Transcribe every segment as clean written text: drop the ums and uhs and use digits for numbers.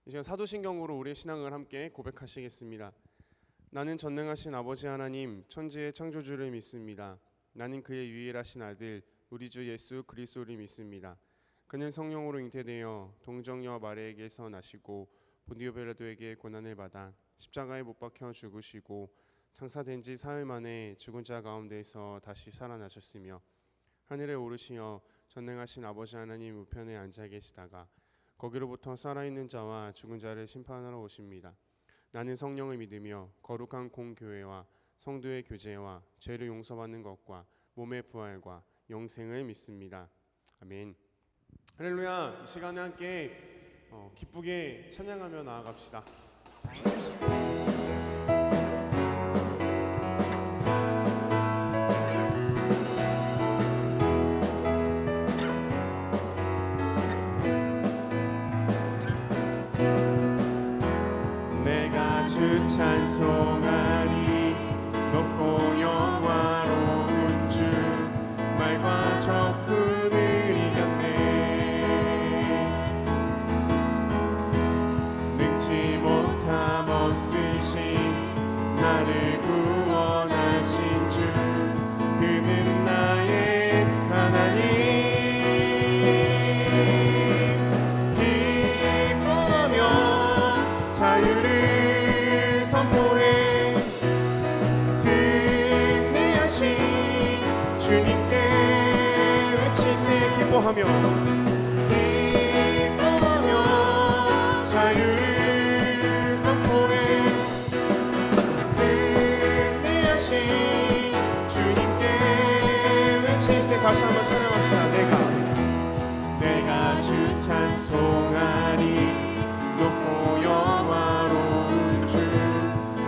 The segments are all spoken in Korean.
이 시간 사도신경으로 우리의 신앙을 함께 고백하시겠습니다. 나는 전능하신 아버지 하나님 천지의 창조주를 믿습니다. 나는 그의 유일하신 아들 우리 주 예수 그리스도를 믿습니다. 그는 성령으로 잉태되어 동정녀 마리아에게서 나시고 본디오 빌라도에게 고난을 받아 십자가에 못 박혀 죽으시고 장사된 지 사흘 만에 죽은 자 가운데서 다시 살아나셨으며 하늘에 오르시어 전능하신 아버지 하나님 우편에 앉아 계시다가 거기로부터 살아있는 자와 죽은 자를 심판하러 오십니다. 나는 성령을 믿으며 거룩한 공교회와 성도의 교제와 죄를 용서받는 것과 몸의 부활과 영생을 믿습니다. 아멘. 할렐루야. 이 시간에 함께 기쁘게 찬양하며 나아갑시다. 주 찬송하리 높고 영화로운 주 말과 적군을 이겼네. 능치 못함 없으신 나를 구원하신 주 그는 나의 하나님. 기뻐하며 자유를 선포해 승리하신 주님께 외치세. 기뻐하며 자유를 선포해 승리하신 주님께 외치세. 다시 한번 찬양합시다. 내가 주 찬송하리 높고 영화로운 주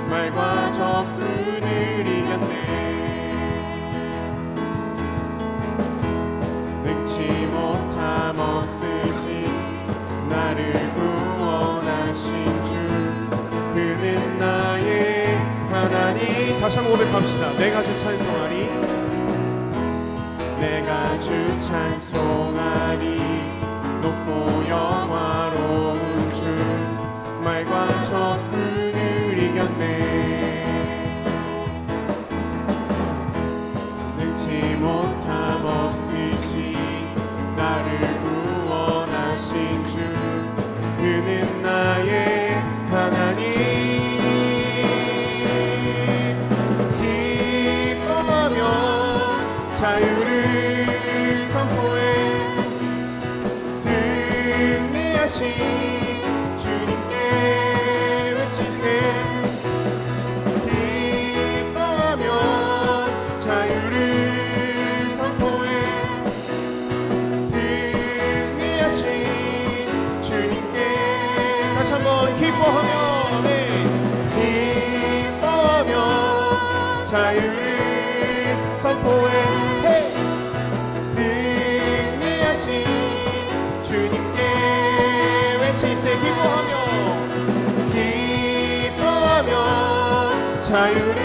말과 적군을 이겼네. 능치 못함 없으신 나를 구원하신 주 그는 나의 하나님. 다시 한번 고백합시다. 내가 주 찬송하리 내가 주 찬송하리 높고 영화로운 주 말과 적군을 이겼네. 능치 못함 없으신 나를 구원하신 주 그는 나의 하나님. 기뻐하며 자유를 선포해 승리하신 주님께 외치세. 기뻐하며 자유를 선포해 승리하신 주님께. 다시 한번 기뻐하며 기뻐하며 자유를 선포해 승리하신 주님께 외치세. 기뻐하며 자유를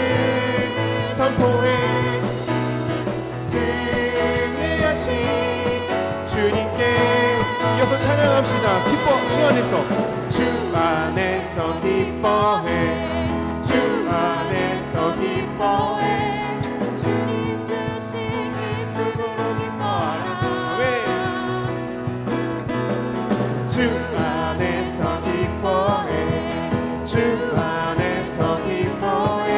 선포해 승리하신 주님께. 이어서 찬양합시다. 기뻐. 주 안에서 기뻐해 주 안에서 기뻐해 주님 주신 기쁨으로 기뻐하라. 주 안에서 기뻐해 주 안에서 기뻐해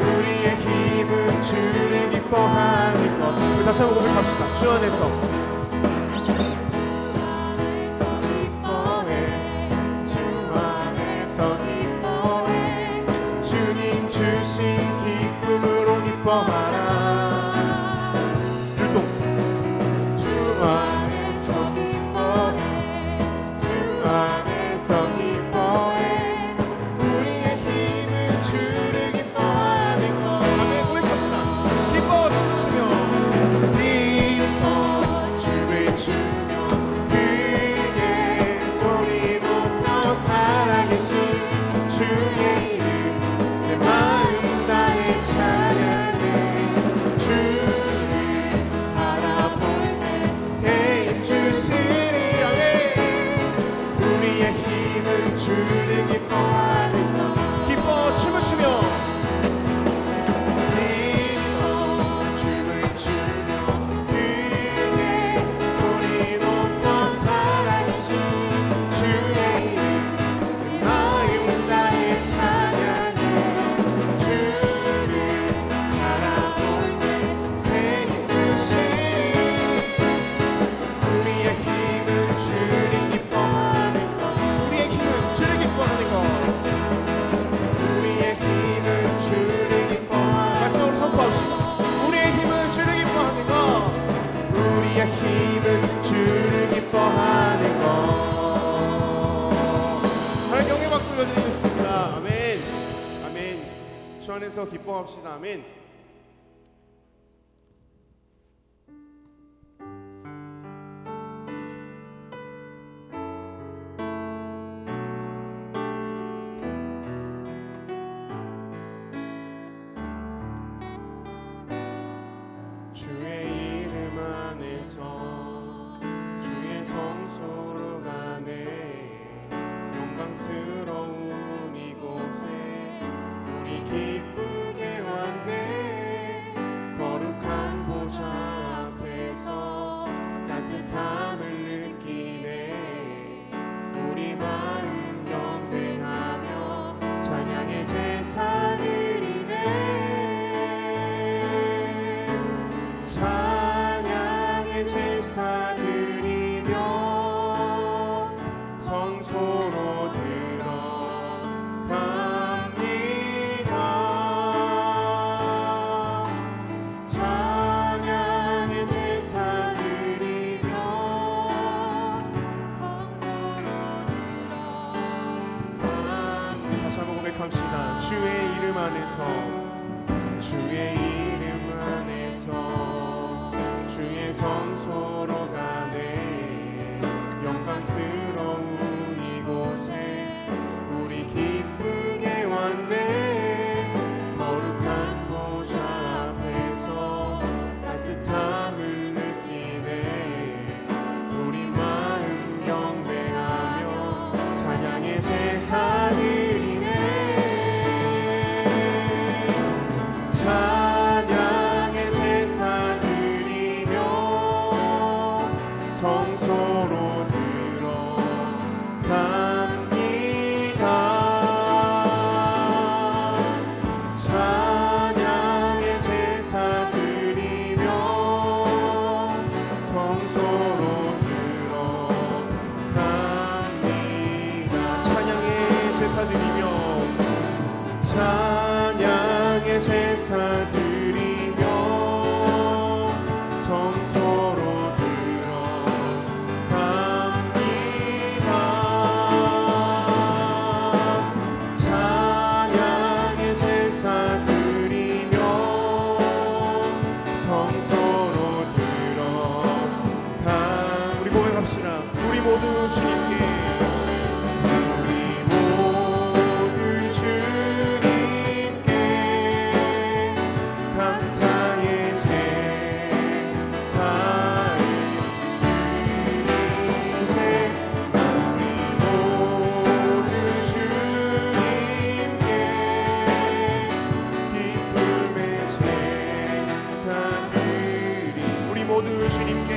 우리의 힘은 주를 기뻐하는 것. 우리 다시 한번 고백합시다. 주 안에서 기뻐해 주 안에서 기뻐해 주님 주신 기쁨으로 기뻐하라. 율동 주 안에서 기뻐해 주 안에서 기뻐해 우리의 힘은 주를 기뻐하는 것. 아멘. 고백합시다. 기뻐 춤을 추며 그의 소리 높여 살아계신 주의 이름 내 마음 다해 찬양해. 주를 바라볼 때 새 힘 주시리. 아멘. 우리의 힘을 주를 기뻐하는 것 기뻐 춤을 추며 기뻐 춤을 추며 그의 소리 높여 살아계신 주의 이름 나의 나의 찬양해 주를 바라볼 때 새 힘 주신 우리의 힘은 주를 기뻐하는 것 우리의 힘은 주를 기뻐하는 것 우리의 힘은 주를 기뻐하는 마지막으로 선포합시다. 우리의 힘은 주를 기뻐하는 것 우리의 힘은 주를 기뻐하는 것 하나님 영광의 박수를 드리겠습니다. 아멘 아멘. 주 안에서 기뻐합시다. 아멘. 주의 이름 안에서 주의 성소로 가네 영광스러운 이곳에 우리 기쁘게 왔네 거룩한 보좌 앞에서 따뜻함을 느끼네 우리 마음 경배하며 찬양의 제사 드리네 찬양의 제사 드리며 성소로 들어갑니다 찬양의 제사 드리며 성소로 들어갑니다 다시 한번 고백합시다. 주의 이름 안에서 주의 이름 안에서 주의 성소로 가네 영광스러운 이곳에 우리 기쁘게 왔네 거룩한 보좌 앞에서 따뜻함을 느끼네 우리 마음 경배하며 찬양의 제사 드리네 찬양의 제사 드리며 성소로 들어갑니다 찬양의 제사 드리며 성소로 들어갑니다 찬양의 제사 드리며 찬양의 제사 드리며 성소로 들어갑니다 찬양의 제사 드리며 성소로 들어가 우리 고백합시다. 우리 모두 주님께 감사의 제사를 드리세 우리 모두 주님께 기쁨의 제사 드리 우리 모두 주님께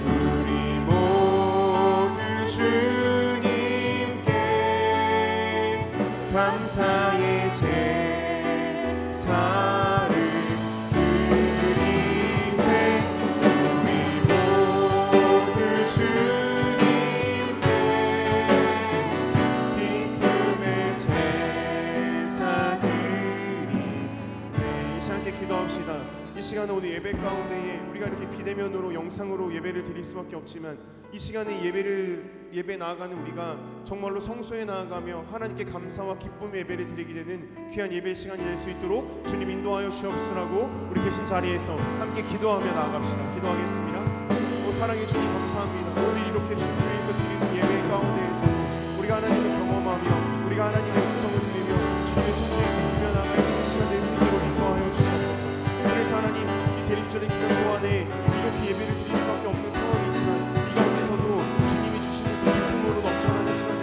우리 모두 주님께 감사의 제사를 드리세 우리 모두 주님께 기쁨의 제사 드리네 이 시간 함께 기도합시다. 이 시간은 오늘 예배 가운데에 우리가 이렇게 비대면으로 영상으로 예배를 드릴 수밖에 없지만 이 시간에 예배 나아가는 우리가 정말로 성소에 나아가며 하나님께 감사와 기쁨의 예배를 드리게 되는 귀한 예배 시간이 될 수 있도록 주님 인도하여 주옵소라고 우리 계신 자리에서 함께 기도하며 나아갑시다. 기도하겠습니다. 오 사랑의 주님 감사합니다. 오늘 이렇게 주님 위해서 드리는 예배 가운데에서 우리가 하나님을 경험하며 우리가 하나님의 음성을 들리며 주님의 손을 느끼며 나아갈 수 있는 시간 될 수 있도록 인도하여 주옵소서. 그래서 하나님 이 대립절의 기간 동안에 이렇게 예배를 드릴 수밖에 없는 상황이지만 이 가운데서도 주님이 주시는 그 기쁨으로 넘쳐나는 시간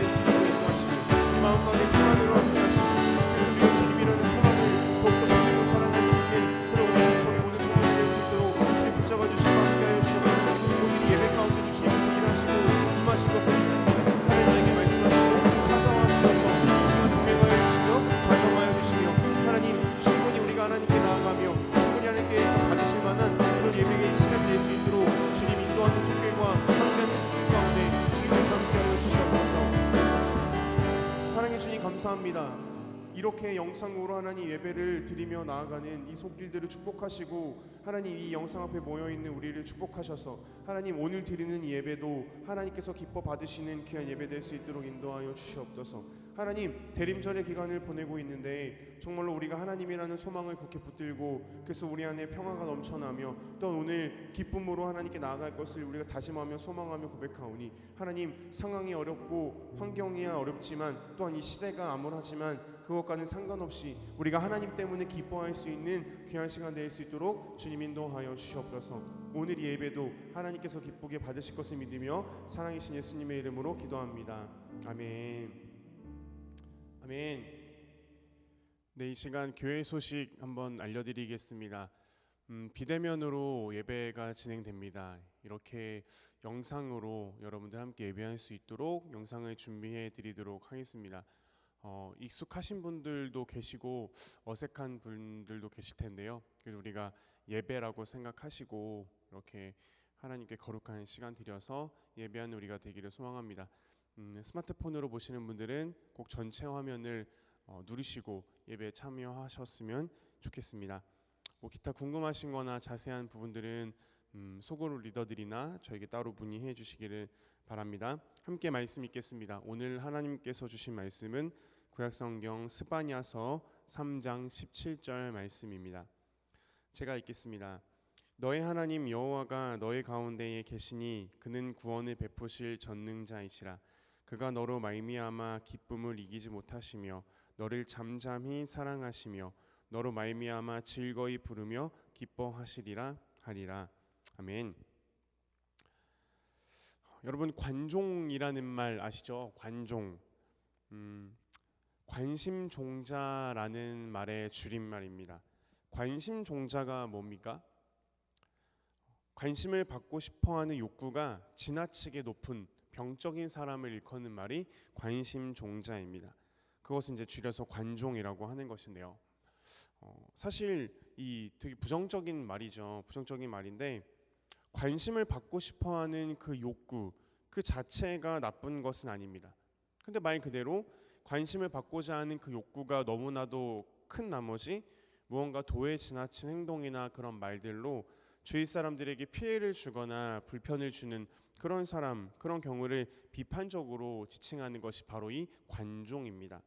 감사합니다. 이렇게 영상으로 하나님 예배를 드리며 나아가는 이 손길들을 축복하시고 하나님 이 영상 앞에 모여있는 우리를 축복하셔서 하나님 오늘 드리는 이 예배도 하나님께서 기뻐 받으시는 귀한 예배 될 수 있도록 인도하여 주시옵소서. 하나님 대림절의 기간을 보내고 있는데 정말로 우리가 하나님이라는 소망을 굳게 붙들고 그래서 우리 안에 평화가 넘쳐나며 또 오늘 기쁨으로 하나님께 나아갈 것을 우리가 다짐하며 소망하며 고백하오니 하나님 상황이 어렵고 환경이 어렵지만 또한 이 시대가 암울하지만 그것과는 상관없이 우리가 하나님 때문에 기뻐할 수 있는 귀한 시간 될 수 있도록 주님 인도하여 주시옵소서. 오늘 이 예배도 하나님께서 기쁘게 받으실 것을 믿으며 사랑이신 예수님의 이름으로 기도합니다. 아멘. 아멘. 네, 이 시간 교회 소식 한번 알려드리겠습니다. 비대면으로 예배가 진행됩니다. 이렇게 영상으로 여러분들 함께 예배할 수 있도록 영상을 준비해 드리도록 하겠습니다. 익숙하신 분들도 계시고 어색한 분들도 계실 텐데요. 그래서 우리가 예배라고 생각하시고 이렇게 하나님께 거룩한 시간 드려서 예배하는 우리가 되기를 소망합니다. 스마트폰으로 보시는 분들은 꼭 전체 화면을 누르시고 예배에 참여하셨으면 좋겠습니다. 뭐 기타 궁금하신 거나 자세한 부분들은 소그룹 리더들이나 저에게 따로 문의해 주시기를 바랍니다. 함께 말씀 읽겠습니다. 오늘 하나님께서 주신 말씀은 구약성경 스바냐서 3장 17절 말씀입니다. 제가 읽겠습니다. 너의 하나님 여호와가 너의 가운데에 계시니 그는 구원을 베푸실 전능자이시라. 그가 너로 말미암아 기쁨을 이기지 못하시며 너를 잠잠히 사랑하시며 너로 말미암아 즐거이 부르며 기뻐하시리라 하리라. 아멘. 여러분 관종이라는 말 아시죠? 관종. 관심종자라는 말의 줄임말입니다. 관심종자가 뭡니까? 관심을 받고 싶어하는 욕구가 지나치게 높은 병적인 사람을 일컫는 말이 관심종자입니다. 그것은 이제 줄여서 관종이라고 하는 것인데요. 사실 이 되게 부정적인 말이죠. 부정적인 말인데 관심을 받고 싶어하는 그 욕구 그 자체가 나쁜 것은 아닙니다. 근데 말 그대로 관심을 받고자 하는 그 욕구가 너무나도 큰 나머지 무언가 도에 지나친 행동이나 그런 말들로 주위 사람들에게 피해를 주거나 불편을 주는 그런 사람, 그런 경우를 비판적으로 지칭하는 것이 바로 이 관종입니다.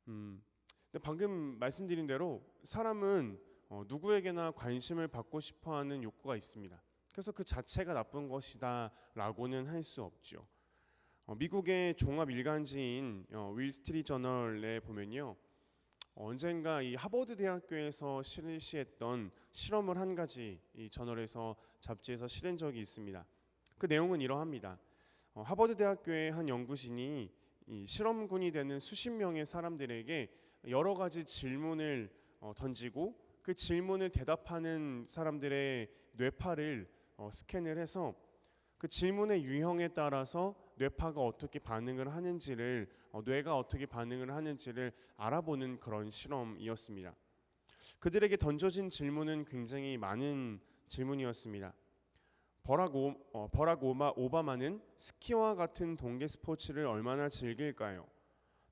근데 방금 말씀드린 대로 사람은 누구에게나 관심을 받고 싶어하는 욕구가 있습니다. 그래서 그 자체가 나쁜 것이다 라고는 할 수 없죠. 미국의 종합 일간지인 윌 스트리트 저널에 보면요, 언젠가 이 하버드 대학교에서 실시했던 실험을 한 가지 이 저널에서 잡지에서 실은 적이 있습니다. 그 내용은 이러합니다. 하버드 대학교의 한 연구진이 이 실험군이 되는 수십 명의 사람들에게 여러 가지 질문을 던지고 그 질문을 대답하는 사람들의 뇌파를 스캔을 해서 그 질문의 유형에 따라서 뇌파가 어떻게 반응을 하는지를 뇌가 어떻게 반응을 하는지를 알아보는 그런 실험이었습니다. 그들에게 던져진 질문은 굉장히 많은 질문이었습니다. 버락 오바마는 스키와 같은 동계 스포츠를 얼마나 즐길까요?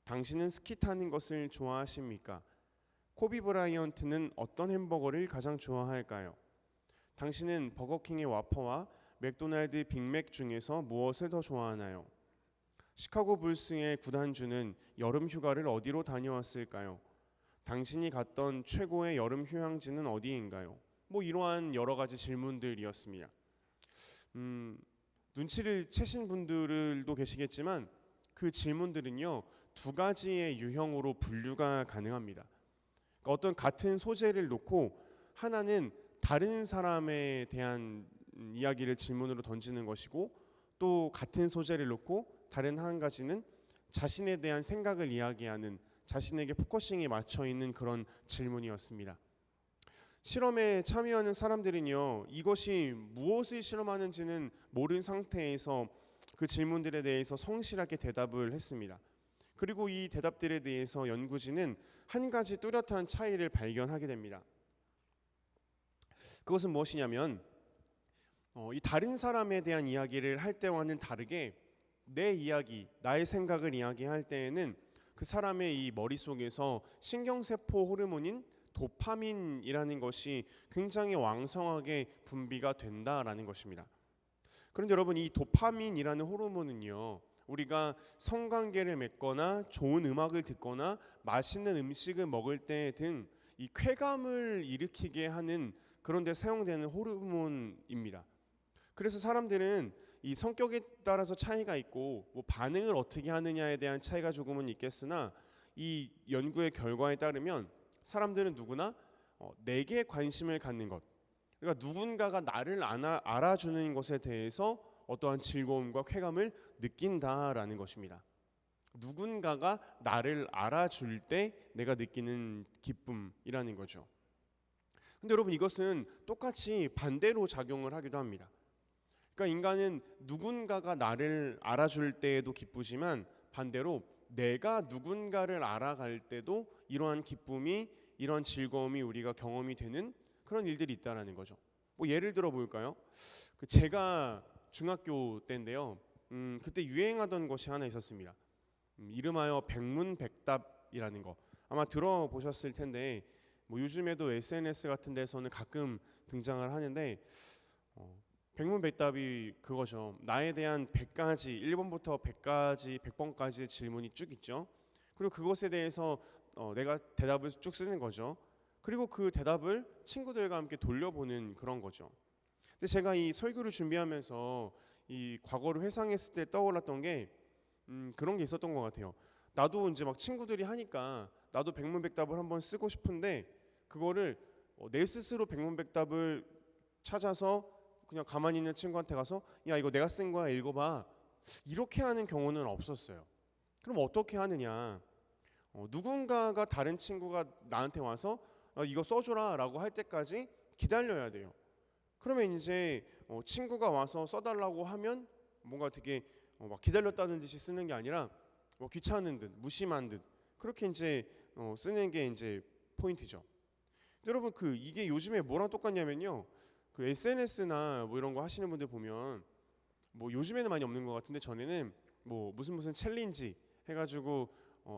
당신은 스키 타는 것을 좋아하십니까? 코비 브라이언트는 어떤 햄버거를 가장 좋아할까요? 당신은 버거킹의 와퍼와 맥도날드 빅맥 중에서 무엇을 더 좋아하나요? 시카고 불스의 구단주는 여름 휴가를 어디로 다녀왔을까요? 당신이 갔던 최고의 여름 휴양지는 어디인가요? 뭐 이러한 여러 가지 질문들이었습니다. 눈치를 채신 분들도 계시겠지만 그 질문들은요, 두 가지의 유형으로 분류가 가능합니다. 그러니까 어떤 같은 소재를 놓고 하나는 다른 사람에 대한 이야기를 질문으로 던지는 것이고, 또 같은 소재를 놓고 다른 한 가지는 자신에 대한 생각을 이야기하는, 자신에게 포커싱이 맞춰 있는 그런 질문이었습니다. 실험에 참여하는 사람들은요, 이것이 무엇을 실험하는지는 모른 상태에서 그 질문들에 대해서 성실하게 대답을 했습니다. 그리고 이 대답들에 대해서 연구진은 한 가지 뚜렷한 차이를 발견하게 됩니다. 그것은 무엇이냐면 이 다른 사람에 대한 이야기를 할 때와는 다르게 내 이야기, 나의 생각을 이야기할 때에는 그 사람의 이 머릿속에서 신경세포 호르몬인 도파민이라는 것이 굉장히 왕성하게 분비가 된다라는 것입니다. 그런데 여러분, 이 도파민이라는 호르몬은요, 우리가 성관계를 맺거나 좋은 음악을 듣거나 맛있는 음식을 먹을 때 등 이 쾌감을 일으키게 하는 그런 데 사용되는 호르몬입니다. 그래서 사람들은 이 성격에 따라서 차이가 있고 뭐 반응을 어떻게 하느냐에 대한 차이가 조금은 있겠으나, 이 연구의 결과에 따르면 사람들은 누구나 내게 관심을 갖는 것, 그러니까 누군가가 나를 알아주는 것에 대해서 어떠한 즐거움과 쾌감을 느낀다라는 것입니다. 누군가가 나를 알아줄 때 내가 느끼는 기쁨이라는 거죠. 근데 여러분, 이것은 똑같이 반대로 작용을 하기도 합니다. 그러니까 인간은 누군가가 나를 알아줄 때에도 기쁘지만 반대로 내가 누군가를 알아갈 때도 이러한 기쁨이, 이러한 즐거움이 우리가 경험이 되는 그런 일들이 있다라는 거죠. 뭐 예를 들어 볼까요? 제가 중학교 때인데요. 그때 유행하던 것이 하나 있었습니다. 이름하여 백문백답이라는 거, 아마 들어보셨을 텐데, 뭐 요즘에도 SNS 같은 데서는 가끔 등장을 하는데, 백문백답이 그거죠. 나에 대한 100가지, 1번부터 100가지, 100번까지의 질문이 쭉 있죠. 그리고 그것에 대해서 내가 대답을 쭉 쓰는 거죠. 그리고 그 대답을 친구들과 함께 돌려보는 그런 거죠. 근데 제가 이 설교를 준비하면서 이 과거를 회상했을 때 떠올랐던 게 그런 게 있었던 것 같아요. 나도 이제 막 친구들이 하니까 나도 백문백답을 한번 쓰고 싶은데, 그거를 내 스스로 백문백답을 찾아서 그냥 가만히 있는 친구한테 가서 야, 이거 내가 쓴 거야, 읽어봐, 이렇게 하는 경우는 없었어요. 그럼 어떻게 하느냐? 누군가가, 다른 친구가 나한테 와서 이거 써줘라 라고 할 때까지 기다려야 돼요. 그러면 이제 친구가 와서 써달라고 하면 뭔가 되게 막 기다렸다는 듯이 쓰는 게 아니라 뭐 귀찮은 듯, 무심한 듯, 그렇게 이제 쓰는 게 이제 포인트죠. 여러분, 이게 요즘에 뭐랑 똑같냐면요, 그 SNS나 뭐 이런 거 하시는 분들 보면, 뭐 요즘에는 많이 없는 것 같은데 전에는 뭐 무슨 챌린지 해가지고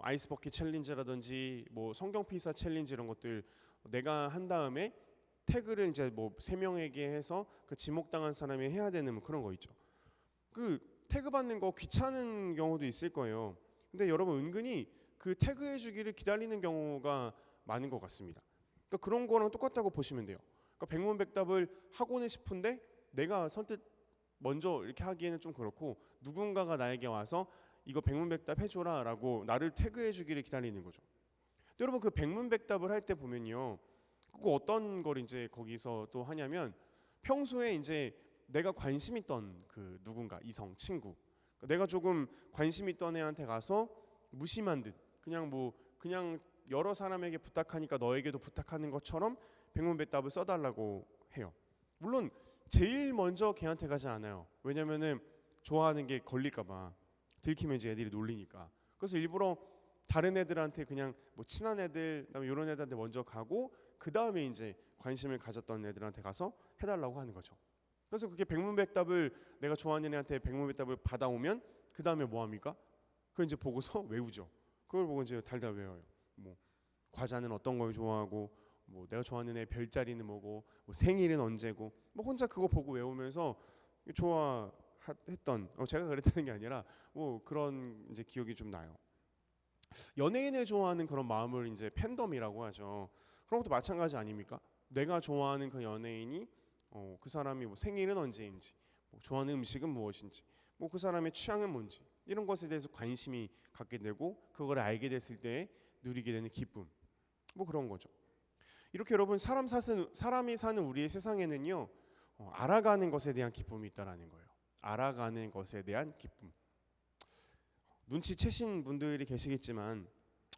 아이스 버킷 챌린지라든지 뭐 성경 필사 챌린지 이런 것들 내가 한 다음에 태그를 이제 뭐 3명에게 해서 그 지목당한 사람이 해야 되는 뭐 그런 거 있죠. 그 태그 받는 거 귀찮은 경우도 있을 거예요. 근데 여러분, 은근히 그 태그 해주기를 기다리는 경우가 많은 것 같습니다. 그러니까 그런 거랑 똑같다고 보시면 돼요. 그러니까 백문백답을 하고는 싶은데 내가 선뜻 먼저 이렇게 하기에는 좀 그렇고, 누군가가 나에게 와서 이거 백문백답 해줘라 라고 나를 태그해 주기를 기다리는 거죠. 여러분, 그 백문백답을 할 때 보면요, 그 어떤 걸 이제 거기서 또 하냐면, 평소에 이제 내가 관심 있던 그 누군가, 이성, 친구, 내가 조금 관심 있던 애한테 가서 무심한 듯 그냥 여러 사람에게 부탁하니까 너에게도 부탁하는 것처럼 백문백답을 써달라고 해요. 물론 제일 먼저 걔한테 가지 않아요. 왜냐면은 좋아하는 게 걸릴까봐, 들키면 이제 애들이 놀리니까. 그래서 일부러 다른 애들한테, 그냥 뭐 친한 애들, 그다음에 이런 애들한테 먼저 가고, 그 다음에 이제 관심을 가졌던 애들한테 가서 해달라고 하는 거죠. 그래서 그게 백문백답을, 내가 좋아하는 애한테 백문백답을 받아오면 그 다음에 뭐 합니까? 그걸 이제 보고서 외우죠. 그걸 보고 이제 달달 외워요. 뭐 과자는 어떤 걸 좋아하고, 뭐 내가 좋아하는 애 별자리는 뭐고, 뭐 생일은 언제고, 뭐 혼자 그거 보고 외우면서 좋아했던, 제가 그랬다는 게 아니라 뭐 그런 이제 기억이 좀 나요. 연예인을 좋아하는 그런 마음을 이제 팬덤이라고 하죠. 그런 것도 마찬가지 아닙니까? 내가 좋아하는 그 연예인이 그 사람이 뭐 생일은 언제인지, 뭐 좋아하는 음식은 무엇인지, 뭐 그 사람의 취향은 뭔지, 이런 것에 대해서 관심이 갖게 되고, 그걸 알게 됐을 때 누리게 되는 기쁨, 뭐 그런 거죠. 이렇게 여러분, 사람이 사는 우리의 세상에는요, 알아가는 것에 대한 기쁨이 있다라는 거예요. 알아가는 것에 대한 기쁨. 눈치채신 분들이 계시겠지만,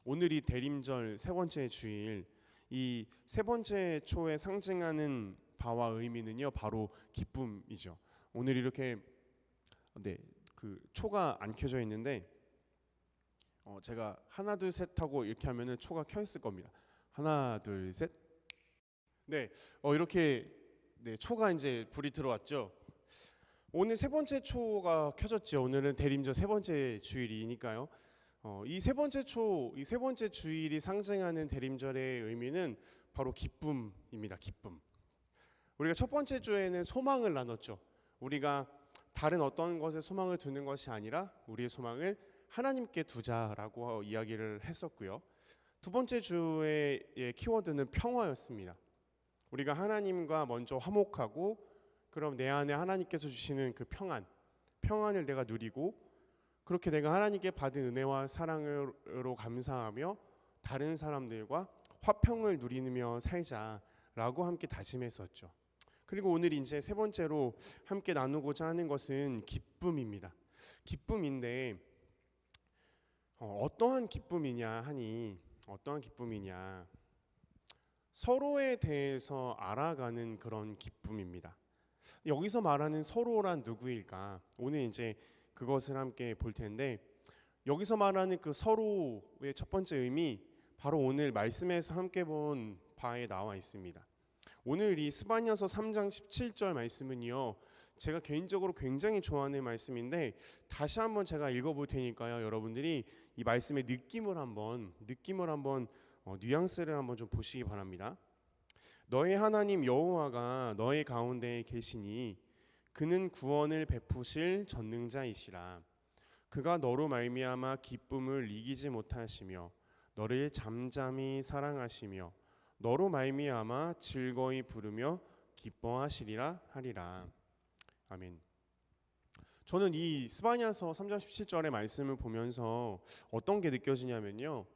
오늘이 대림절 세 번째 주일, 이 세 번째 초에 상징하는 바와 의미는요, 바로 기쁨이죠. 오늘 이렇게 그 초가 안 켜져 있는데, 제가 하나 둘 셋 하고 이렇게 하면은 초가 켜 있을 겁니다. 하나 둘 셋. 네, 이렇게 초가 이제 불이 들어왔죠. 오늘 세 번째 초가 켜졌죠. 오늘은 대림절 세 번째 주일이니까요. 이 세 번째 주일이 상징하는 대림절의 의미는 바로 기쁨입니다. 기쁨. 우리가 첫 번째 주에는 소망을 나눴죠. 우리가 다른 어떤 것에 소망을 두는 것이 아니라 우리의 소망을 하나님께 두자라고 이야기를 했었고요. 두 번째 주의 키워드는 평화였습니다. 우리가 하나님과 먼저 화목하고 그럼 내 안에 하나님께서 주시는 그 평안을 내가 누리고 그렇게 내가 하나님께 받은 은혜와 사랑으로 감사하며 다른 사람들과 화평을 누리며 살자라고 함께 다짐했었죠. 그리고 오늘 이제 세 번째로 함께 나누고자 하는 것은 기쁨입니다. 기쁨인데 어떠한 기쁨이냐 하니 어떠한 기쁨이냐 서로에 대해서 알아가는 그런 기쁨입니다. 여기서 말하는 서로란 누구일까? 오늘 이제 그것을 함께 볼 텐데 여기서 말하는 그 서로의 첫 번째 의미 바로 오늘 말씀에서 함께 본 바에 나와 있습니다. 오늘 이 스바냐서 3장 17절 말씀은요. 제가 개인적으로 굉장히 좋아하는 말씀인데 다시 한번 제가 읽어볼 테니까요. 여러분들이 이 말씀의 느낌을 한번 뉘앙스를 한번 좀 보시기 바랍니다. 너의 하나님 여호와가 너의 가운데에 계시니 그는 구원을 베푸실 전능자이시라. 그가 너로 말미암아 기쁨을 이기지 못하시며 너를 잠잠히 사랑하시며 너로 말미암아 즐거이 부르며 기뻐하시리라 하리라. 아멘. 저는 이 스바냐서 3장 17절의 말씀을 보면서 어떤 게 느껴지냐면요.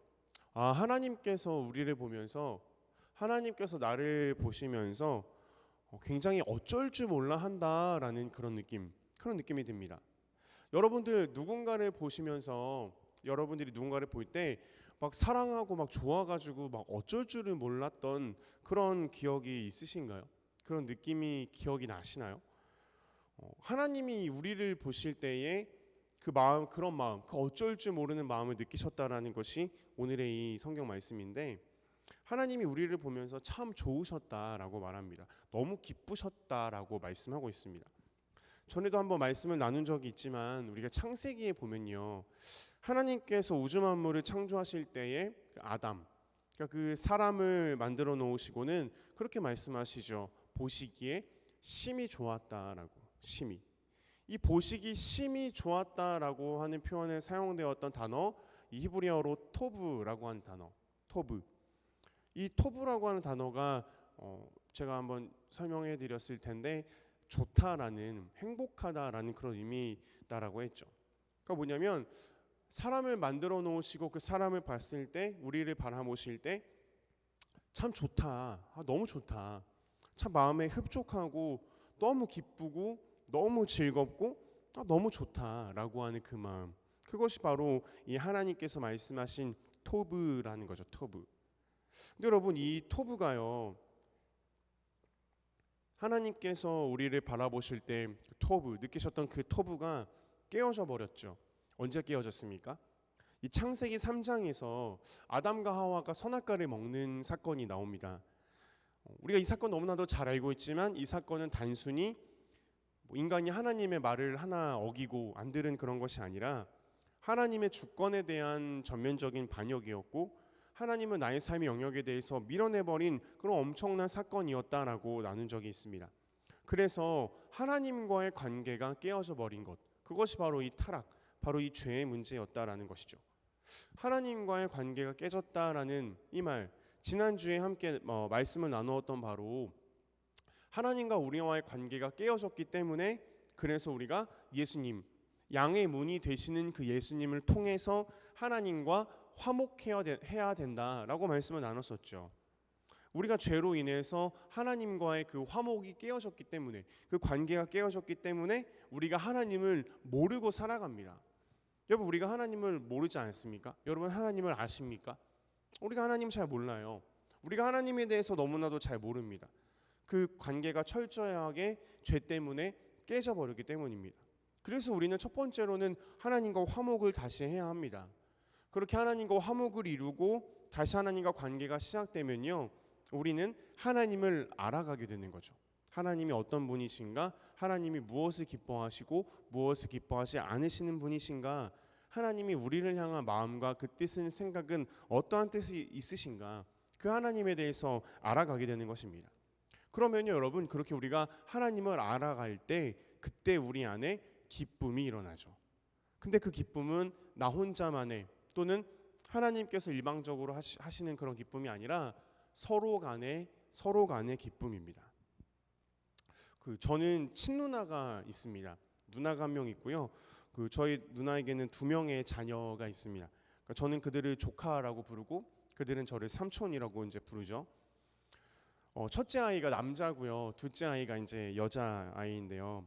하나님께서 우리를 보면서 하나님께서 나를 보시면서 굉장히 어쩔 줄 몰라 한다라는 그런 느낌이 듭니다. 여러분들 누군가를 보시면서 여러분들이 누군가를 볼 때 막 사랑하고 막 좋아가지고 막 어쩔 줄을 몰랐던 그런 기억이 있으신가요? 그런 기억이 나시나요? 하나님이 우리를 보실 때에 그 어쩔 줄 모르는 마음을 느끼셨다라는 것이 오늘의 이 성경 말씀인데 하나님이 우리를 보면서 참 좋으셨다라고 말합니다. 너무 기쁘셨다라고 말씀하고 있습니다. 전에도 한번 말씀을 나눈 적이 있지만 우리가 창세기에 보면요. 하나님께서 우주 만물을 창조하실 때에 아담, 그러니까 그 사람을 만들어 놓으시고는 그렇게 말씀하시죠. 보시기에 심히 좋았다라고. 이 보시기 심히 좋았다라고 하는 표현에 사용되었던 단어, 이 히브리어로 토브라고 하는 단어. 이 토브라고 하는 단어가 제가 한번 설명해 드렸을 텐데 좋다라는 행복하다라는 그런 의미다라고 했죠. 그러니까 뭐냐면 사람을 만들어 놓으시고 그 사람을 봤을 때 우리를 바라보실 때 참 좋다. 너무 좋다. 참 마음에 흡족하고 너무 기쁘고 너무 즐겁고 너무 좋다라고 하는 그 마음. 그것이 바로 이 하나님께서 말씀하신 토브라는 거죠. 토브. 근데 여러분 이 토브가요. 하나님께서 우리를 바라보실 때 느끼셨던 그 토브가 깨어져 버렸죠. 언제 깨어졌습니까? 이 창세기 3장에서 아담과 하와가 선악과를 먹는 사건이 나옵니다. 우리가 이 사건 너무나도 잘 알고 있지만 이 사건은 단순히 인간이 하나님의 말을 하나 어기고 안 들은 그런 것이 아니라 하나님의 주권에 대한 전면적인 반역이었고 하나님은 나의 삶의 영역에 대해서 밀어내버린 그런 엄청난 사건이었다라고 나눈 적이 있습니다. 그래서 하나님과의 관계가 깨어져 버린 것, 그것이 바로 이 타락, 바로 이 죄의 문제였다라는 것이죠. 하나님과의 관계가 깨졌다라는 이 말, 지난주에 함께 말씀을 나누었던 바로 하나님과 우리와의 관계가 깨어졌기 때문에 그래서 우리가 예수님, 양의 문이 되시는 그 예수님을 통해서 하나님과 화목해야 된다라고 말씀을 나눴었죠. 우리가 죄로 인해서 하나님과의 그 화목이 깨어졌기 때문에 그 관계가 깨어졌기 때문에 우리가 하나님을 모르고 살아갑니다. 여러분 우리가 하나님을 모르지 않습니까? 여러분 하나님을 아십니까? 우리가 하나님 잘 몰라요. 우리가 하나님에 대해서 너무나도 잘 모릅니다. 그 관계가 철저하게 죄 때문에 깨져버렸기 때문입니다. 그래서 우리는 첫 번째로는 하나님과 화목을 다시 해야 합니다. 그렇게 하나님과 화목을 이루고 다시 하나님과 관계가 시작되면요, 우리는 하나님을 알아가게 되는 거죠. 하나님이 어떤 분이신가, 하나님이 무엇을 기뻐하시고 무엇을 기뻐하지 않으시는 분이신가, 하나님이 우리를 향한 마음과 그 뜻은 생각은 어떠한 뜻이 있으신가, 그 하나님에 대해서 알아가게 되는 것입니다. 그러면요 여러분, 그렇게 우리가 하나님을 알아갈 때 그때 우리 안에 기쁨이 일어나죠. 근데 그 기쁨은 나 혼자만의, 또는 하나님께서 일방적으로 하시는 그런 기쁨이 아니라 서로 간의 기쁨입니다. 저는 친누나가 있습니다. 누나가 한 명 있고요. 저희 누나에게는 2명의 자녀가 있습니다. 그러니까 저는 그들을 조카라고 부르고 그들은 저를 삼촌이라고 이제 부르죠. 첫째 아이가 남자고요. 둘째 아이가 이제 여자 아이인데요.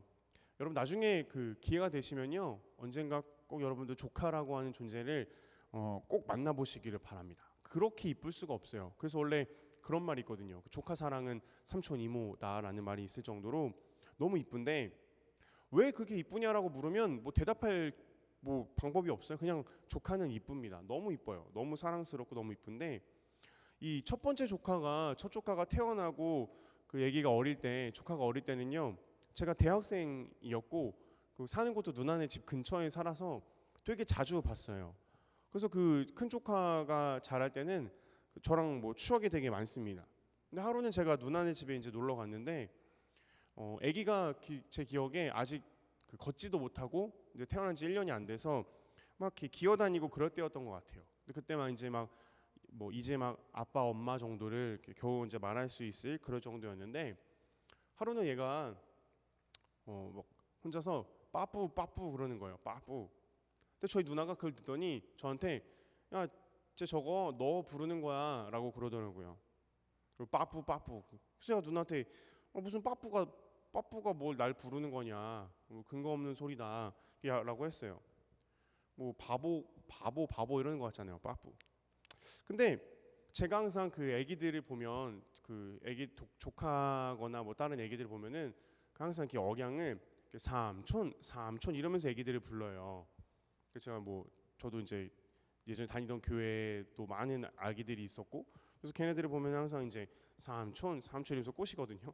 여러분 나중에 기회가 되시면요, 언젠가 꼭 여러분들 조카라고 하는 존재를 꼭 만나보시기를 바랍니다. 그렇게 이쁠 수가 없어요. 그래서 원래 그런 말이 있거든요. 조카 사랑은 삼촌 이모다라는 말이 있을 정도로 너무 이쁜데, 왜 그렇게 이쁘냐라고 물으면 대답할 방법이 없어요. 그냥 조카는 이쁩니다. 너무 이뻐요. 너무 사랑스럽고 너무 이쁜데, 이 첫 번째 첫 조카가 태어나고 아기가 어릴 때, 조카가 어릴 때는요, 제가 대학생이었고 사는 곳도 누나네 집 근처에 살아서 되게 자주 봤어요. 그래서 큰 조카가 자랄 때는 저랑 추억이 되게 많습니다. 근데 하루는 제가 누나네 집에 이제 놀러 갔는데, 아기가 제 기억에 아직 걷지도 못하고 이제 태어난 지 1년이 안 돼서 막 기어다니고 그럴 때였던 것 같아요. 근데 그때만 이제 이제 아빠 엄마 정도를 겨우 이제 말할 수 있을 그럴 정도였는데, 하루는 얘가 혼자서 빠뿌 그러는 거예요. 빠뿌. 근데 저희 누나가 그걸 듣더니 저한테, 야, 쟤 저거 너 부르는 거야 라고 그러더라고요. 그리고 빠뿌. 그래서 제가 누나한테 무슨 빠뿌가 뭘 날 부르는 거냐, 근거 없는 소리다 라고 했어요. 바보 이러는 거 같잖아요, 빠뿌. 근데 제가 항상 애기들을 보면, 애기 조카거나 다른 애기들을 보면은 항상 이렇게 억양을 삼촌 이러면서 애기들을 불러요. 그래서 제가 저도 이제 예전에 다니던 교회도 많은 아기들이 있었고, 그래서 걔네들을 보면 항상 이제 삼촌 이러면서 꼬시거든요.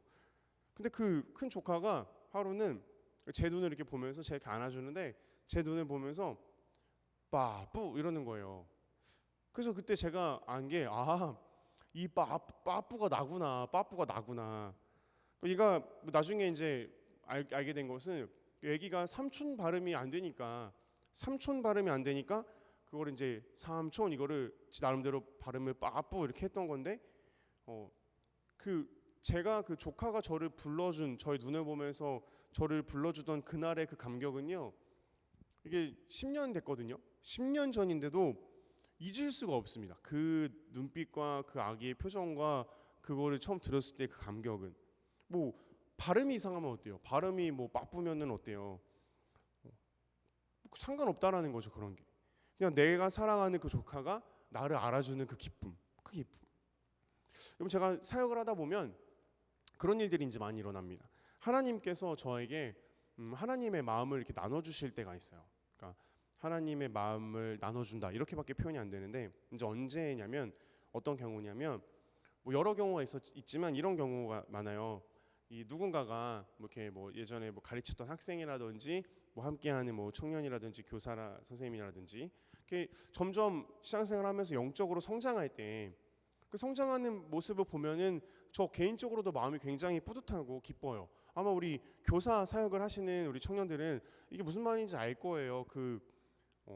근데 큰 조카가 하루는 제 눈을 이렇게 보면서 제가 안아주는데, 제 눈을 보면서 빠뿌 이러는 거예요. 그래서 그때 제가 안 게, 이 빠뿌가 나구나. 얘가 나중에 이제 알게 된 것은, 애기가 삼촌 발음이 안 되니까 그걸 이제 삼촌 이거를 나름대로 발음을 빠뿌 이렇게 했던 건데, 제가 조카가 저를 불러준, 저희 눈을 보면서 저를 불러주던 그날의 그 감격은요, 이게 10년 됐거든요. 10년 전인데도 잊을 수가 없습니다. 그 눈빛과 그 아기의 표정과 그거를 처음 들었을 때 그 감격은, 발음이 이상하면 어때요? 발음이 빠쁘면은 어때요? 상관없다라는 거죠. 그런 게 그냥 내가 사랑하는 그 조카가 나를 알아주는 그 기쁨. 여러분, 제가 사역을 하다 보면 그런 일들이 이제 많이 일어납니다. 하나님께서 저에게 하나님의 마음을 이렇게 나눠주실 때가 있어요. 그러니까 하나님의 마음을 나눠준다 이렇게밖에 표현이 안 되는데, 이제 언제냐면, 어떤 경우냐면, 여러 경우가 있지만 이런 경우가 많아요. 이 누군가가 이렇게 예전에 가르쳤던 학생이라든지 함께하는 청년이라든지 교사라 선생님이라든지 이렇게 점점 신앙생활하면서 영적으로 성장할 때, 그 성장하는 모습을 보면은 저 개인적으로도 마음이 굉장히 뿌듯하고 기뻐요. 아마 우리 교사 사역을 하시는 우리 청년들은 이게 무슨 말인지 알 거예요.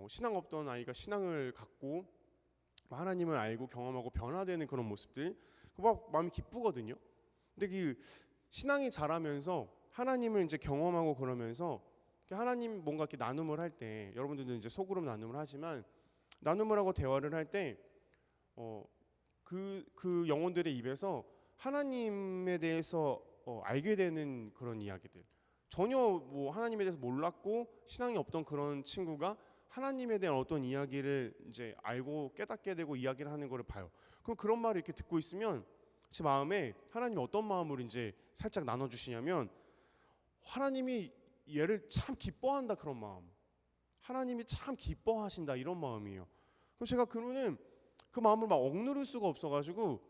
신앙 없던 아이가 신앙을 갖고 하나님을 알고 경험하고 변화되는 그런 모습들, 마음이 기쁘거든요. 근데 신앙이 자라면서 하나님을 이제 경험하고 그러면서 하나님 뭔가 이렇게 나눔을 할 때, 여러분들도 이제 소그룹 나눔을 하지만 나눔을 하고 대화를 할 때 그 영혼들의 입에서 하나님에 대해서 알게 되는 그런 이야기들, 전혀 하나님에 대해서 몰랐고 신앙이 없던 그런 친구가 하나님에 대한 어떤 이야기를 이제 알고 깨닫게 되고 이야기를 하는 거를 봐요. 그럼 그런 말을 이렇게 듣고 있으면 제 마음에 하나님이 어떤 마음으로 이제 살짝 나눠주시냐면, 하나님이 얘를 참 기뻐한다, 그런 마음. 하나님이 참 기뻐하신다, 이런 마음이에요. 그럼 제가 그러는 그 마음을 억누를 수가 없어가지고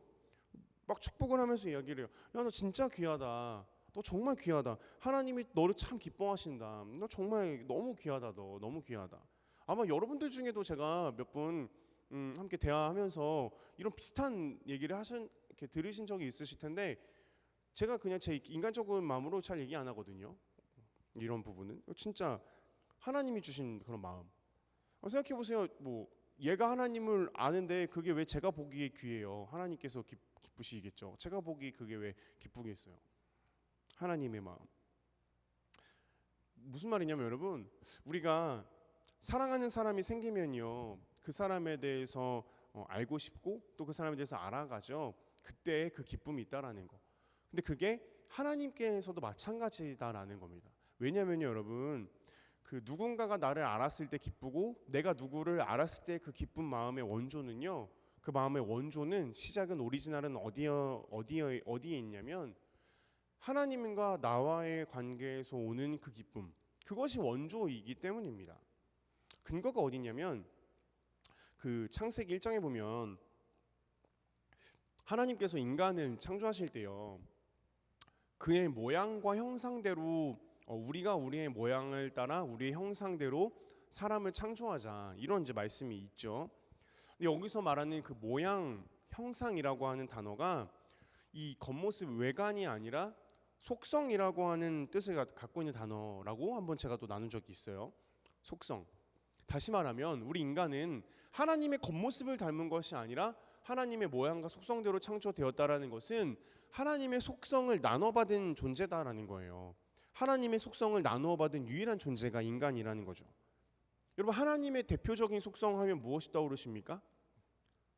축복을 하면서 이야기를 해요. 야, 너 진짜 귀하다. 너 정말 귀하다. 하나님이 너를 참 기뻐하신다. 너 정말 너무 귀하다. 너 너무 귀하다. 아마 여러분들 중에도 제가 몇 분 함께 대화하면서 이런 비슷한 얘기를 이렇게 들으신 적이 있으실 텐데 제가 그냥 제 인간적인 마음으로 잘 얘기 안 하거든요. 이런 부분은 진짜 하나님이 주신 그런 마음. 생각해 보세요. 뭐 얘가 하나님을 아는데 그게 왜 제가 보기에 귀해요? 하나님께서 기쁘시겠죠. 제가 보기 그게 왜 기쁘겠어요? 하나님의 마음. 무슨 말이냐면 여러분, 우리가 사랑하는 사람이 생기면요, 그 사람에 대해서 알고 싶고 또 그 사람에 대해서 알아가죠. 그때 그 기쁨이 있다라는 거. 근데 그게 하나님께서도 마찬가지다라는 겁니다. 왜냐면요 여러분, 그 누군가가 나를 알았을 때 기쁘고 내가 누구를 알았을 때 그 기쁜 마음의 원조는요, 그 마음의 원조는 시작은 오리지널은 어디에 있냐면 하나님과 나와의 관계에서 오는 그 기쁨, 그것이 원조이기 때문입니다. 근거가 어디냐면 그 창세기 1장에 보면 하나님께서 인간을 창조하실 때요, 그의 모양과 형상대로 우리가 우리의 모양을 따라 우리의 형상대로 사람을 창조하자, 이런 이제 말씀이 있죠. 근데 여기서 말하는 그 모양, 형상이라고 하는 단어가 이 겉모습 외관이 아니라 속성이라고 하는 뜻을 갖고 있는 단어라고 한번 제가 또 나눈 적이 있어요. 속성. 다시 말하면 우리 인간은 하나님의 겉모습을 닮은 것이 아니라 하나님의 모양과 속성대로 창조되었다라는 것은 하나님의 속성을 나눠받은 존재다라는 거예요. 하나님의 속성을 나누어받은 유일한 존재가 인간이라는 거죠. 여러분, 하나님의 대표적인 속성 하면 무엇이 떠오르십니까?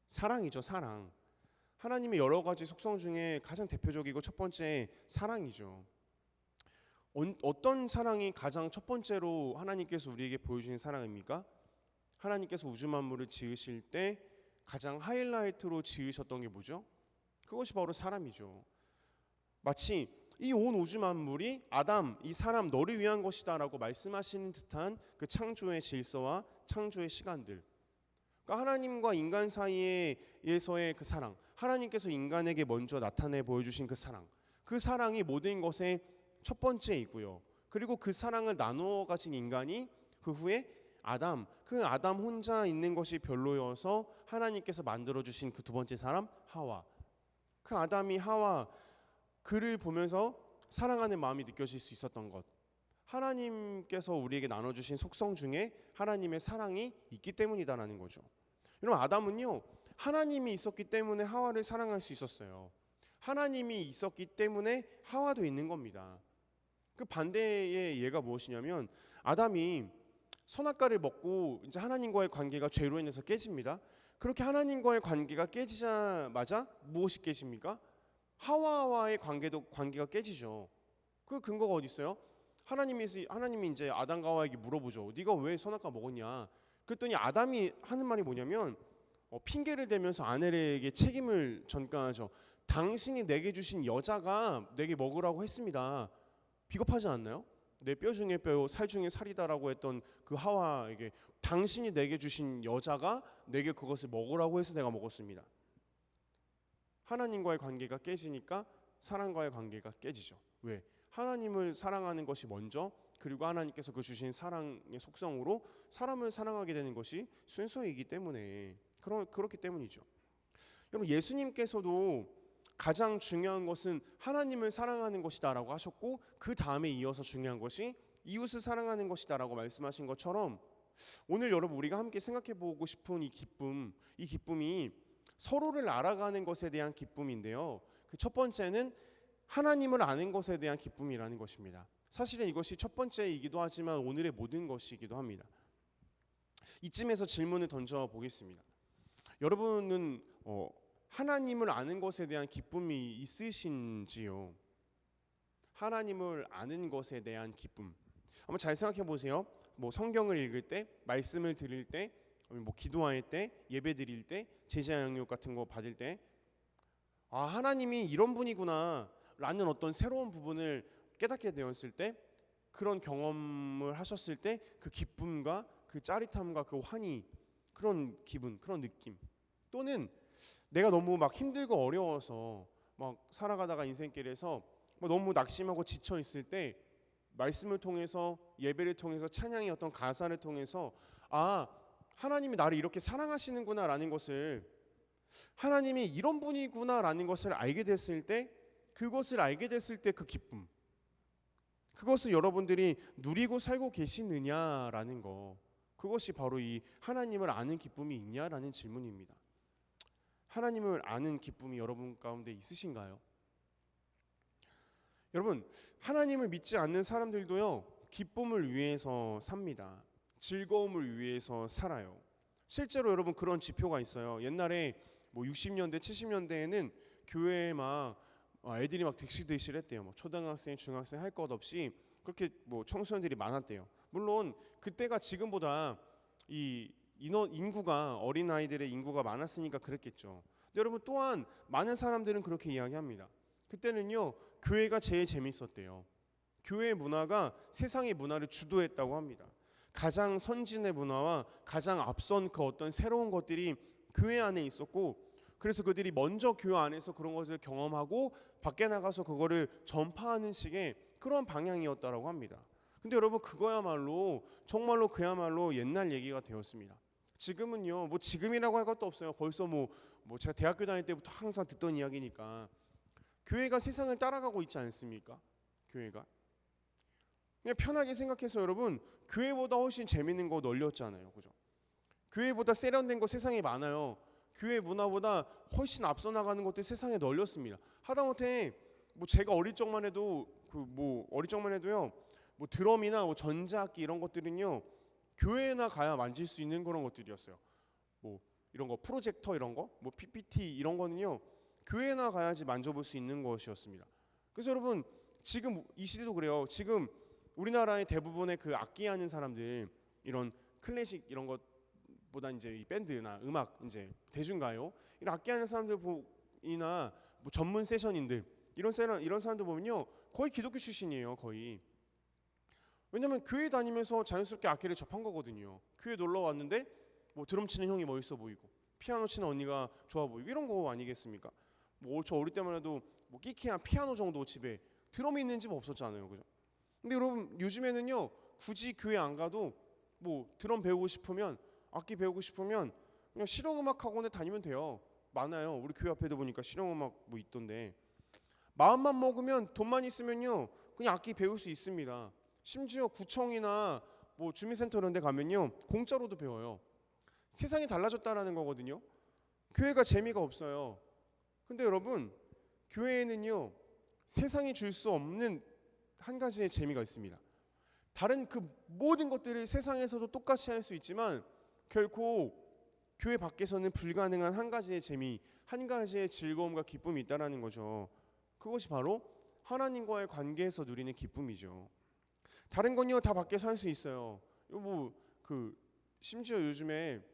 사랑이죠. 사랑. 하나님의 여러 가지 속성 중에 가장 대표적이고 첫 번째 사랑이죠. 어떤 사랑이 가장 첫 번째로 하나님께서 우리에게 보여주신 사랑입니까? 하나님께서 우주 만물을 지으실 때 가장 하이라이트로 지으셨던 게 뭐죠? 그것이 바로 사람이죠. 마치 이 온 우주 만물이 아담, 이 사람 너를 위한 것이다라고 말씀하시는 듯한 그 창조의 질서와 창조의 시간들. 그러니까 하나님과 인간 사이에서의 그 사랑, 하나님께서 인간에게 먼저 나타내 보여주신 그 사랑, 그 사랑이 모든 것의 첫 번째이고요. 그리고 그 사랑을 나누어 가진 인간이 그 후에 그 아담 혼자 있는 것이 별로여서 하나님께서 만들어 주신 그 두 번째 사람 하와. 그 아담이 하와 그를 보면서 사랑하는 마음이 느껴질 수 있었던 것, 하나님께서 우리에게 나눠주신 속성 중에 하나님의 사랑이 있기 때문이다라는 거죠. 여러분, 아담은요 하나님이 있었기 때문에 하와를 사랑할 수 있었어요. 하나님이 있었기 때문에 하와도 있는 겁니다. 그 반대의 예가 무엇이냐면 아담이 선악과를 먹고 이제 하나님과의 관계가 죄로 인해서 깨집니다. 그렇게 하나님과의 관계가 깨지자마자 무엇이 깨집니까? 하와와의 관계가 깨지죠. 그 근거가 어디 있어요? 하나님이 이제 아담과 하와에게 물어보죠. 네가 왜 선악과 먹었냐? 그랬더니 아담이 하는 말이 뭐냐면 핑계를 대면서 아내에게 책임을 전가하죠. 당신이 내게 주신 여자가 내게 먹으라고 했습니다. 비겁하지 않나요? 내 뼈 중에 뼈, 살 중에 살이다라고 했던 그 하와에게 당신이 내게 주신 여자가 내게 그것을 먹으라고 해서 내가 먹었습니다. 하나님과의 관계가 깨지니까 사랑과의 관계가 깨지죠. 왜? 하나님을 사랑하는 것이 먼저, 그리고 하나님께서 그 주신 사랑의 속성으로 사람을 사랑하게 되는 것이 순서이기 때문에 그렇기 때문이죠. 여러분, 예수님께서도 가장 중요한 것은 하나님을 사랑하는 것이다라고 하셨고 그 다음에 이어서 중요한 것이 이웃을 사랑하는 것이다라고 말씀하신 것처럼 오늘 여러분 우리가 함께 생각해보고 싶은 이 기쁨이 서로를 알아가는 것에 대한 기쁨인데요. 그 첫 번째는 하나님을 아는 것에 대한 기쁨이라는 것입니다. 사실은 이것이 첫 번째이기도 하지만 오늘의 모든 것이기도 합니다. 이쯤에서 질문을 던져 보겠습니다. 여러분은 하나님을 아는 것에 대한 기쁨이 있으신지요? 하나님을 아는 것에 대한 기쁨. 한번 잘 생각해 보세요. 뭐 성경을 읽을 때, 말씀을 들을 때, 뭐 기도할 때, 예배 드릴 때, 제자 양육 같은 거 받을 때, 아, 하나님이 이런 분이구나 라는 어떤 새로운 부분을 깨닫게 되었을 때, 그런 경험을 하셨을 때 그 기쁨과 그 짜릿함과 그 환희, 그런 기분, 그런 느낌, 또는 내가 너무 막 힘들고 어려워서 막 살아가다가 인생길에서 너무 낙심하고 지쳐 있을 때 말씀을 통해서, 예배를 통해서, 찬양의 어떤 가사를 통해서 하나님이 나를 이렇게 사랑하시는구나라는 것을, 하나님이 이런 분이구나라는 것을 알게 됐을 때, 그것을 알게 됐을 때 그 기쁨, 그것을 여러분들이 누리고 살고 계시느냐라는 거, 그것이 바로 이 하나님을 아는 기쁨이 있냐라는 질문입니다. 하나님을 아는 기쁨이 여러분 가운데 있으신가요? 여러분, 하나님을 믿지 않는 사람들도요, 기쁨을 위해서 삽니다. 즐거움을 위해서 살아요. 실제로 여러분 그런 지표가 있어요. 옛날에 60년대, 70년대에는 교회에 애들이 득실득실했대요. 초등학생, 중학생 할 것 없이 그렇게 청소년들이 많았대요. 물론 그때가 지금보다 이 인구가, 어린 아이들의 인구가 많았으니까 그랬겠죠. 근데 여러분 또한 많은 사람들은 그렇게 이야기합니다. 그때는요, 교회가 제일 재밌었대요. 교회의 문화가 세상의 문화를 주도했다고 합니다. 가장 선진의 문화와 가장 앞선 그 어떤 새로운 것들이 교회 안에 있었고, 그래서 그들이 먼저 교회 안에서 그런 것을 경험하고 밖에 나가서 그거를 전파하는 식의 그런 방향이었다라고 합니다. 근데 여러분 그거야말로 정말로 그야말로 옛날 얘기가 되었습니다. 지금은요, 지금이라고 할 것도 없어요. 벌써 제가 대학교 다닐 때부터 항상 듣던 이야기니까 교회가 세상을 따라가고 있지 않습니까? 교회가 그냥 편하게 생각해서 여러분, 교회보다 훨씬 재밌는 거 널렸잖아요, 그죠? 교회보다 세련된 거 세상에 많아요. 교회 문화보다 훨씬 앞서 나가는 것들 세상에 널렸습니다. 하다못해 제가 어릴 적만 해도요, 드럼이나 전자악기 이런 것들은요, 교회나 가야 만질 수 있는 그런 것들이었어요. 이런 거 프로젝터 이런 거, PPT 이런 거는요, 교회나 가야지 만져볼 수 있는 것이었습니다. 그래서 여러분 지금 이 시대도 그래요. 지금 우리나라의 대부분의 그 악기하는 사람들, 이런 클래식 이런 것보다 이제 이 밴드나 음악, 이제 대중가요 이런 악기하는 사람들이나 전문 세션인들 이런 사람들 보면요, 거의 기독교 출신이에요, 거의. 왜냐면 교회 다니면서 자연스럽게 악기를 접한 거거든요. 교회 놀러 왔는데 드럼 치는 형이 멋있어 보이고 피아노 치는 언니가 좋아 보이고 이런 거 아니겠습니까? 저 어릴 때만 해도 끼키나 피아노 정도 집에 드럼이 있는 집 없었잖아요, 그죠? 근데 여러분 요즘에는요, 굳이 교회 안 가도 드럼 배우고 싶으면, 악기 배우고 싶으면 그냥 실용음악 학원에 다니면 돼요. 많아요. 우리 교회 앞에도 보니까 실용음악 있던데, 마음만 먹으면, 돈만 있으면요, 그냥 악기 배울 수 있습니다. 심지어 구청이나 주민센터 이런 데 가면요, 공짜로도 배워요. 세상이 달라졌다라는 거거든요. 교회가 재미가 없어요. 근데 여러분, 교회에는요, 세상이 줄 수 없는 한 가지의 재미가 있습니다. 다른 그 모든 것들을 세상에서도 똑같이 할 수 있지만 결코 교회 밖에서는 불가능한 한 가지의 재미, 한 가지의 즐거움과 기쁨이 있다라는 거죠. 그것이 바로 하나님과의 관계에서 누리는 기쁨이죠. 다른 건요, 다 밖에서 할 수 있어요. 심지어 요즘에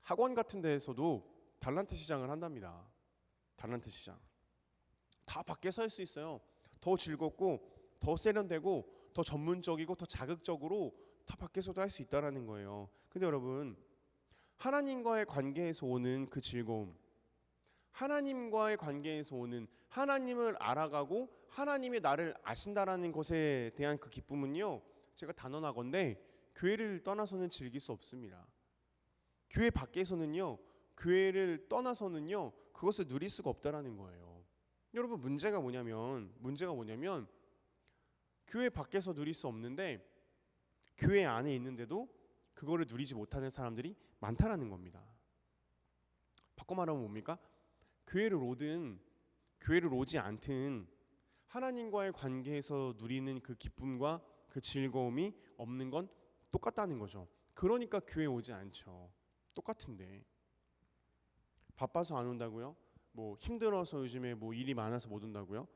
학원 같은 데에서도 달란트 시장을 한답니다. 달란트 시장. 다 밖에서 할 수 있어요. 더 즐겁고 더 세련되고 더 전문적이고 더 자극적으로 다 밖에서도 할 수 있다라는 거예요. 근데 여러분, 하나님과의 관계에서 오는 그 즐거움, 하나님과의 관계에서 오는, 하나님을 알아가고 하나님이 나를 아신다라는 것에 대한 그 기쁨은요, 제가 단언하건대 교회를 떠나서는 즐길 수 없습니다. 교회 밖에서는요, 교회를 떠나서는요, 그것을 누릴 수가 없다라는 거예요. 여러분, 문제가 뭐냐면 교회 밖에서 누릴 수 없는데 교회 안에 있는데도 그거를 누리지 못하는 사람들이 많다라는 겁니다. 바꿔 말하면 뭡니까? 교회를 오든 교회를 오지 않든 하나님과의 관계에서 누리는 그 기쁨과 그 즐거움이 없는 건 똑같다는 거죠. 그러니까 교회 오지 않죠. 똑같은데. 바빠서 안 온다고요? 힘들어서 요즘에 일이 많아서 못 온다고요?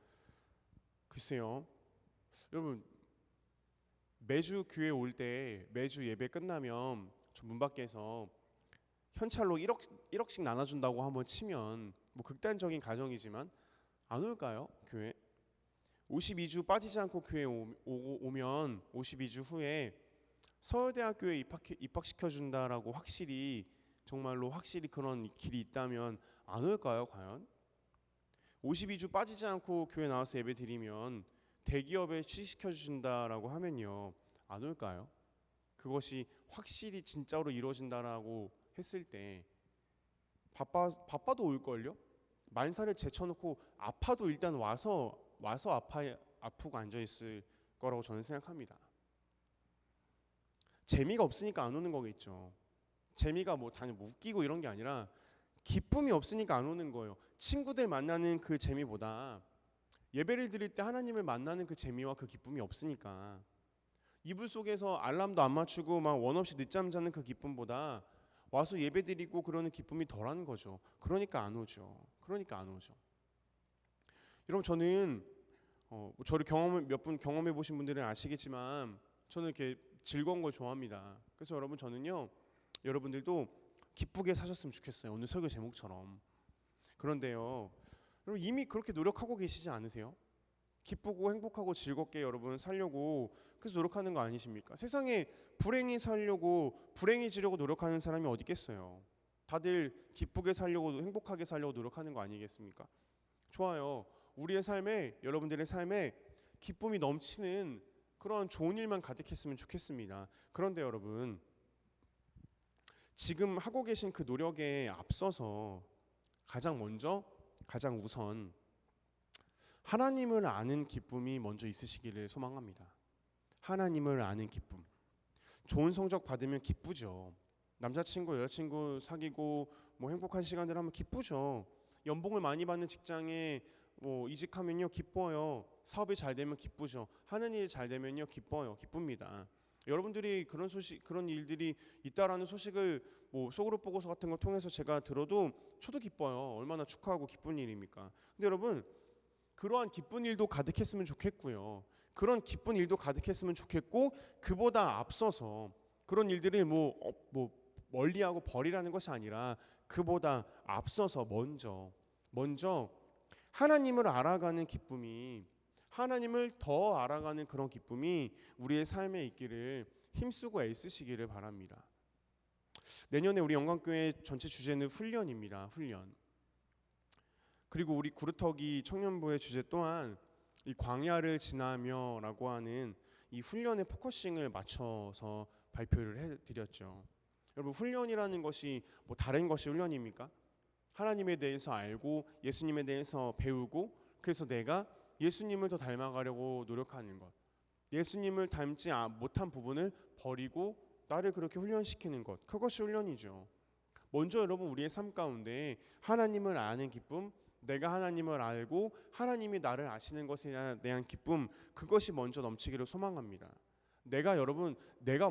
글쎄요. 여러분, 매주 교회 올 때, 매주 예배 끝나면 저 문 밖에서 현찰로 1억씩 나눠준다고 한번 치면 극단적인 가정이지만 안 올까요? 교회? 52주 빠지지 않고 교회 오면 52주 후에 서울대학교에 입학시켜준다라고 정말로 확실히 그런 길이 있다면 안 올까요, 과연? 52주 빠지지 않고 교회 나와서 예배 드리면 대기업에 취직시켜 주신다라고 하면요, 안 올까요? 그것이 확실히 진짜로 이루어진다라고 했을 때 바빠도 올걸요? 만사를 제쳐놓고 아파도 일단 와서 아프고 앉아있을 거라고 저는 생각합니다. 재미가 없으니까 안 오는 거겠죠. 재미가 뭐 단지 웃기고 이런 게 아니라 기쁨이 없으니까 안 오는 거예요. 친구들 만나는 그 재미보다 예배를 드릴 때 하나님을 만나는 그 재미와 그 기쁨이 없으니까, 이불 속에서 알람도 안 맞추고 막 원 없이 늦잠 자는 그 기쁨보다 와서 예배 드리고 그러는 기쁨이 덜한 거죠. 그러니까 안 오죠. 여러분, 저는 저를 몇 분 경험해 보신 분들은 아시겠지만 저는 이렇게 즐거운 걸 좋아합니다. 그래서 여러분, 저는요, 여러분들도 기쁘게 사셨으면 좋겠어요. 오늘 설교 제목처럼. 그런데요, 여러분 이미 그렇게 노력하고 계시지 않으세요? 기쁘고 행복하고 즐겁게 여러분 살려고 그래서 노력하는 거 아니십니까? 세상에 불행히 살려고, 불행해지려고 노력하는 사람이 어디 있겠어요? 다들 기쁘게 살려고, 행복하게 살려고 노력하는 거 아니겠습니까? 좋아요. 우리의 삶에, 여러분들의 삶에 기쁨이 넘치는 그런 좋은 일만 가득했으면 좋겠습니다. 그런데 여러분, 지금 하고 계신 그 노력에 앞서서 가장 우선 하나님을 아는 기쁨이 먼저 있으시기를 소망합니다. 하나님을 아는 기쁨. 좋은 성적 받으면 기쁘죠. 남자친구, 여자친구 사귀고 뭐 행복한 시간들 하면 기쁘죠. 연봉을 많이 받는 직장에 뭐 이직하면요 기뻐요. 사업이 잘 되면 기쁘죠. 하는 일이 잘 되면요 기쁩니다. 여러분들이 그런 일들이 있다라는 소식을 뭐 속으로 보고서 같은 거 통해서 제가 들어도 저도 기뻐요. 얼마나 축하하고 기쁜 일입니까? 근데 여러분, 그러한 기쁜 일도 가득했으면 좋겠고요. 그런 기쁜 일도 가득했으면 좋겠고, 그보다 앞서서 그런 일들을 뭐 멀리하고 버리라는 것이 아니라 그보다 앞서서 먼저 하나님을 알아가는 기쁨이, 하나님을 더 알아가는 그런 기쁨이 우리의 삶에 있기를 힘쓰고 애쓰시기를 바랍니다. 내년에 우리 영광교회 전체 주제는 훈련입니다. 훈련. 그리고 우리 구루터기 청년부의 주제 또한 이 광야를 지나며라고 하는 이 훈련의 포커싱을 맞춰서 발표를 해드렸죠. 여러분, 훈련이라는 것이 뭐 다른 것이 훈련입니까? 하나님에 대해서 알고 예수님에 대해서 배우고, 그래서 내가 예수님을 더 닮아가려고 노력하는 것, 예수님을 닮지 못한 부분을 버리고 나를 그렇게 훈련시키는 것, 그것이 훈련이죠. 먼저 여러분, 우리의 삶 가운데 하나님을 아는 기쁨, 내가 하나님을 알고 하나님이 나를 아시는 것에 대한 기쁨, 그것이 먼저 넘치기를 소망합니다. 내가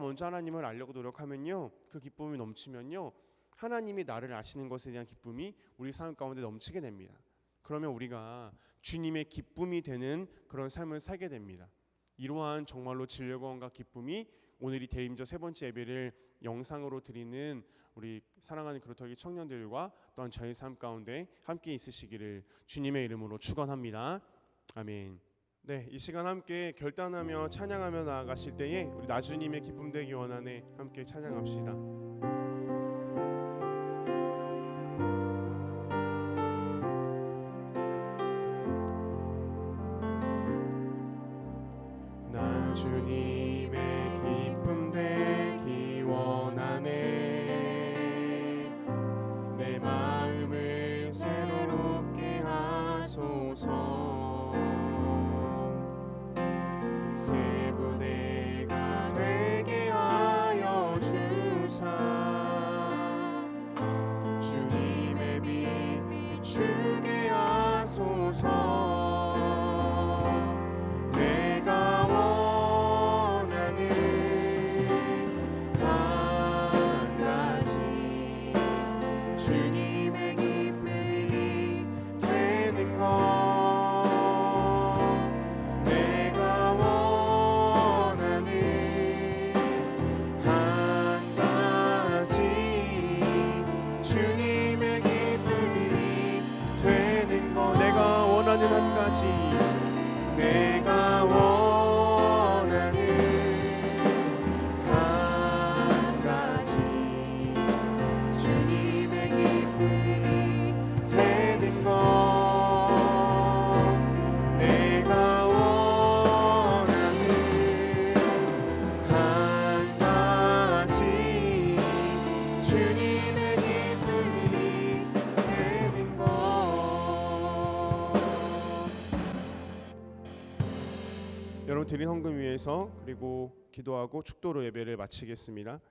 먼저 하나님을 알려고 노력하면요, 그 기쁨이 넘치면요, 하나님이 나를 아시는 것에 대한 기쁨이 우리 삶 가운데 넘치게 됩니다. 그러면 우리가 주님의 기쁨이 되는 그런 삶을 살게 됩니다. 이러한 정말로 즐거움과 기쁨이 오늘이 대임저 세 번째 예배를 영상으로 드리는 우리 사랑하는 그루터기 청년들과 또한 저희 삶 가운데 함께 있으시기를 주님의 이름으로 축원합니다. 아멘. 네, 이 시간 함께 결단하며 찬양하며 나아가실 때에 우리 나주님의 기쁨 되기 원하네 함께 찬양합시다. 주님의 기쁨 되기 원하네. 내 마음을 새롭게 하소서. 새 부대가 되게 하여 주사. 주님의 빛 비추게 하소서. 오늘 드린 헌금 위해서 그리고 기도하고 축도로 예배를 마치겠습니다.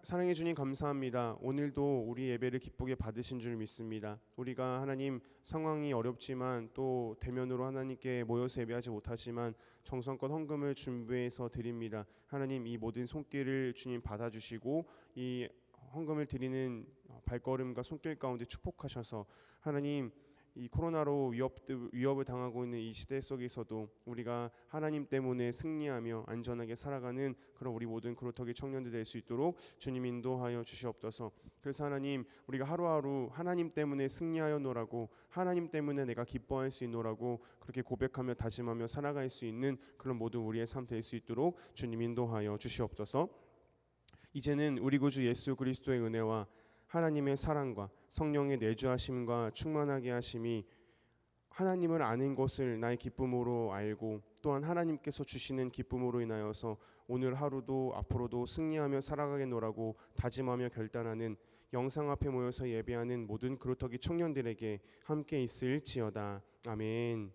사랑해 주님 감사합니다. 오늘도 우리 예배를 기쁘게 받으신 줄 믿습니다. 우리가 하나님 상황이 어렵지만 또 대면으로 하나님께 모여서 예배하지 못하지만 정성껏 헌금을 준비해서 드립니다. 하나님 이 모든 손길을 주님 받아주시고 이 헌금을 드리는 발걸음과 손길 가운데 축복하셔서 하나님 이 코로나로 위협을 당하고 있는 이 시대 속에서도 우리가 하나님 때문에 승리하며 안전하게 살아가는 그런 우리 모든 그루터기 청년들 될 수 있도록 주님 인도하여 주시옵소서. 그래서 하나님 우리가 하루하루 하나님 때문에 승리하였노라고 하나님 때문에 내가 기뻐할 수 있노라고 그렇게 고백하며 다짐하며 살아갈 수 있는 그런 모든 우리의 삶 될 수 있도록 주님 인도하여 주시옵소서. 이제는 우리 구주 예수 그리스도의 은혜와 하나님의 사랑과 성령의 내주하심과 충만하게 하심이 하나님을 아는 것을 나의 기쁨으로 알고 또한 하나님께서 주시는 기쁨으로 인하여서 오늘 하루도 앞으로도 승리하며 살아가겠노라고 다짐하며 결단하는 영상 앞에 모여서 예배하는 모든 그루터기 청년들에게 함께 있을지어다. 아멘.